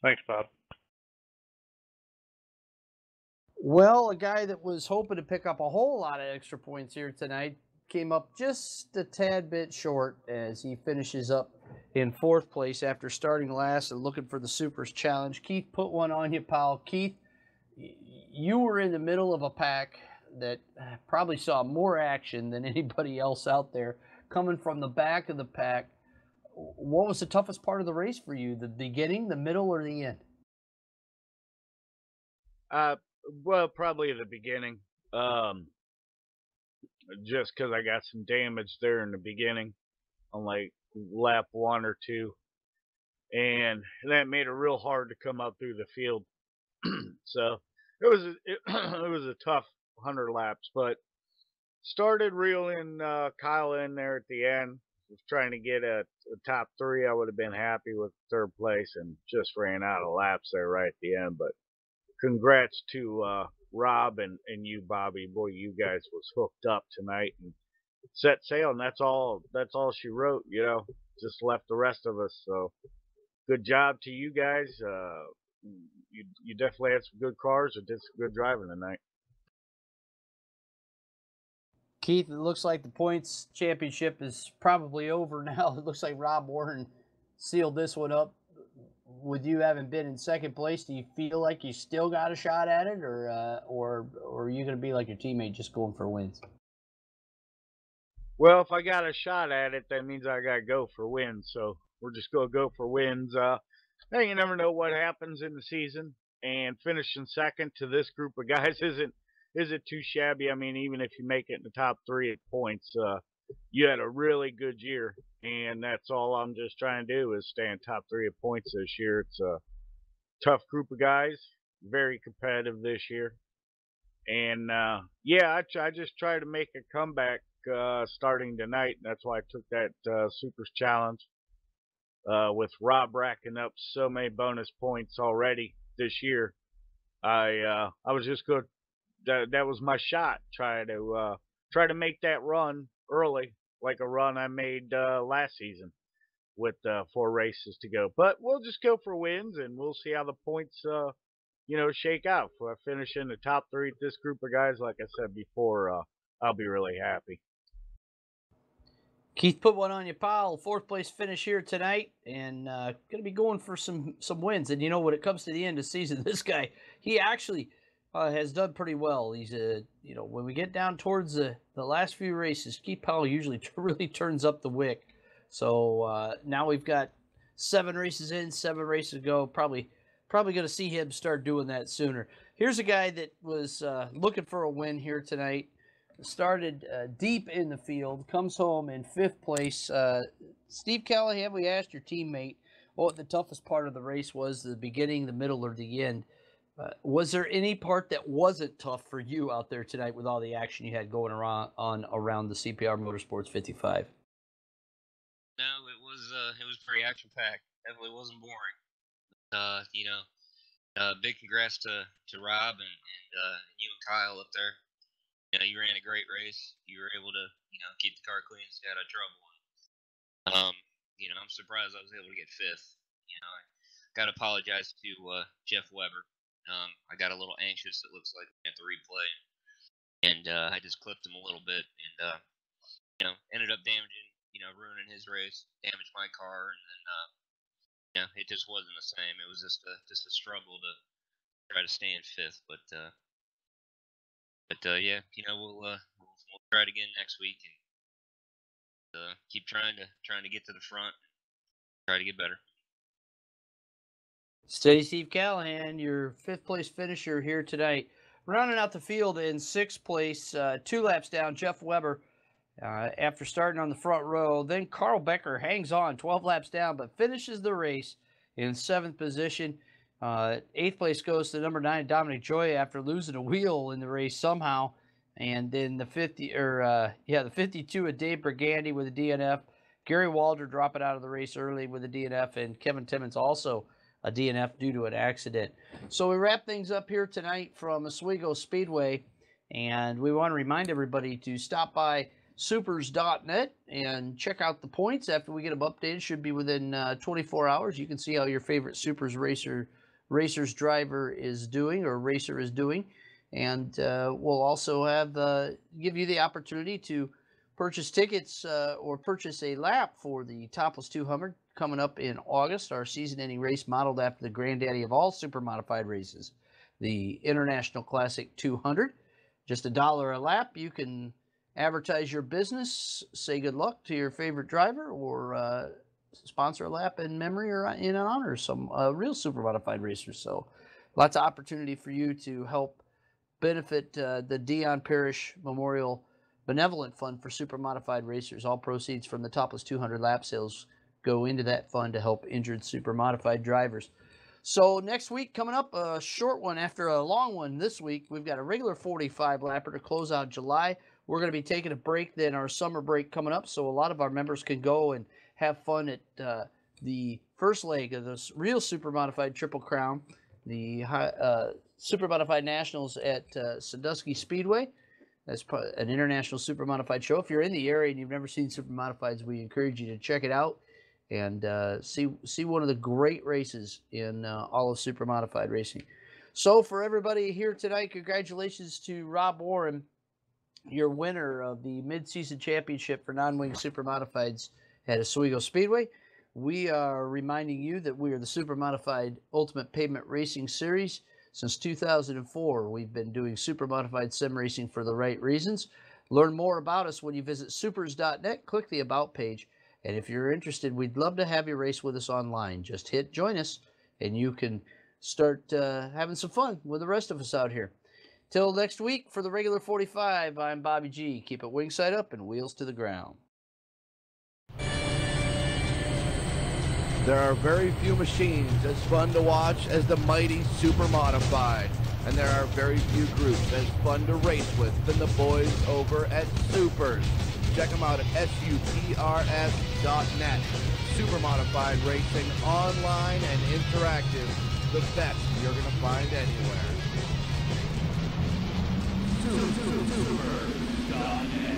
Thanks, Bob. Well, a guy that was hoping to pick up a whole lot of extra points here tonight came up just a tad bit short as he finishes up in fourth place after starting last and looking for the SUPRS challenge. Keith, put one on you, pal. Keith, you were in the middle of a pack that probably saw more action than anybody else out there. Coming from the back of the pack, what was the toughest part of the race for you? The beginning, the middle, or the end? Well, probably the beginning. Just because I got some damage there in the beginning on like lap 1 or 2, and that made it real hard to come up through the field. So it was a tough 100 laps, but started reeling Kyle in there at the end. Was trying to get a top 3. I would have been happy with third place, and just ran out of laps there right at the end. But congrats to Rob and you, Bobby. Boy, you guys was hooked up tonight and set sail, and that's all she wrote. Just left the rest of us. So good job to you guys. You definitely had some good cars and did some good driving tonight. Keith, it looks like the points championship is probably over now. It looks like Rob Warren sealed this one up. With you having been in second place, do you feel like you still got a shot at it, or are you going to be like your teammate, just going for wins? Well, if I got a shot at it, that means I got to go for wins. So we're just going to go for wins. Hey, you never know what happens in the season, and finishing second to this group of guys isn't too shabby. I mean, even if you make it in the top 3 at points, you had a really good year, and that's all I'm just trying to do is stay in top 3 at points this year. It's a tough group of guys, very competitive this year, and yeah, I just try to make a comeback starting tonight, and that's why I took that SUPRS challenge. With Rob racking up so many bonus points already this year, I was just good. That was my shot. Try to make that run early, like a run I made last season with 4 races to go. But we'll just go for wins, and we'll see how the points shake out. If I finish in the top 3 at this group of guys, like I said before, I'll be really happy. Keith, put one on your pile. Fourth place finish here tonight, and going to be going for some wins. And when it comes to the end of the season, this guy, he actually has done pretty well. He's when we get down towards the last few races, Keith Powell usually really turns up the wick. So now we've got 7 races in, 7 races to go. Probably going to see him start doing that sooner. Here's a guy that was looking for a win here tonight. Started deep in the field, comes home in 5th place. Steve Callahan, we asked your teammate what the toughest part of the race was, the beginning, the middle, or the end. Was there any part that wasn't tough for you out there tonight with all the action you had going around the CPR Motorsports 55? No, it was pretty action packed. Definitely wasn't boring. Big congrats to Rob and you and Kyle up there. You ran a great race. You were able to keep the car clean, stay out of trouble. I'm surprised I was able to get 5th. I got to apologize to Jeff Weber. I got a little anxious, it looks like, at the replay, and I just clipped him a little bit, and ended up damaging, ruining his race, damaged my car, and then it just wasn't the same. It was just a struggle to try to stay in 5th, but yeah, we'll try it again next week and keep trying to get to the front, try to get better. Steady Steve Callahan, your 5th place finisher here tonight. Rounding out the field in 6th place, 2 laps down, Jeff Weber after starting on the front row. Then Carl Becker hangs on 12 laps down, but finishes the race in 7th position. 8th place goes to number 9, Dominic Joy, after losing a wheel in the race somehow. And then the 52 of Dave Brigandy with a DNF. Gary Walder dropping out of the race early with a DNF, and Kevin Timmons also a DNF due to an accident. So we wrap things up here tonight from Oswego Speedway, and we want to remind everybody to stop by SUPRS.net and check out the points after we get them updated. Should be within 24 hours. You can see how your favorite SUPRS racer's driver is doing or racer is doing. And we'll also have give you the opportunity to purchase tickets or purchase a lap for the Topless 200 coming up in August, our season-ending race modeled after the granddaddy of all super modified races, the International Classic 200. Just $1 a lap. You can advertise your business, say good luck to your favorite driver, or sponsor a lap in memory or in honor of some real super modified racers. So lots of opportunity for you to help benefit the Dion Parrish Memorial Benevolent Fund for super modified racers. All proceeds from the Topless 200 lap sales go into that fund to help injured super modified drivers. So next week coming up, a short one after a long one this week. We've got a regular 45 lapper to close out July. We're going to be taking a break, then our summer break coming up, so a lot of our members can go and have fun at the first leg of this real super modified Triple Crown, the Super Modified Nationals at Sandusky Speedway. That's an international super modified show. If you're in the area and you've never seen super modifieds, we encourage you to check it out and see one of the great races in all of super modified racing. So for everybody here tonight, congratulations to Rob Warren, your winner of the mid-season championship for non-wing super modifieds at Oswego Speedway. We are reminding you that we are the Super Modified Ultimate Pavement Racing Series. Since 2004, we've been doing super modified sim racing for the right reasons. Learn more about us when you visit supers.net, click the About page, and if you're interested, we'd love to have you race with us online. Just hit join us, and you can start having some fun with the rest of us out here. Till next week, for the regular 45, I'm Bobby G. Keep it wing side up and wheels to the ground. There are very few machines as fun to watch as the mighty Super Modified, and there are very few groups as fun to race with than the boys over at SUPRS. Check them out at SUPRS.net. Super Modified racing, online and interactive, the best you're going to find anywhere. SUPRS.net.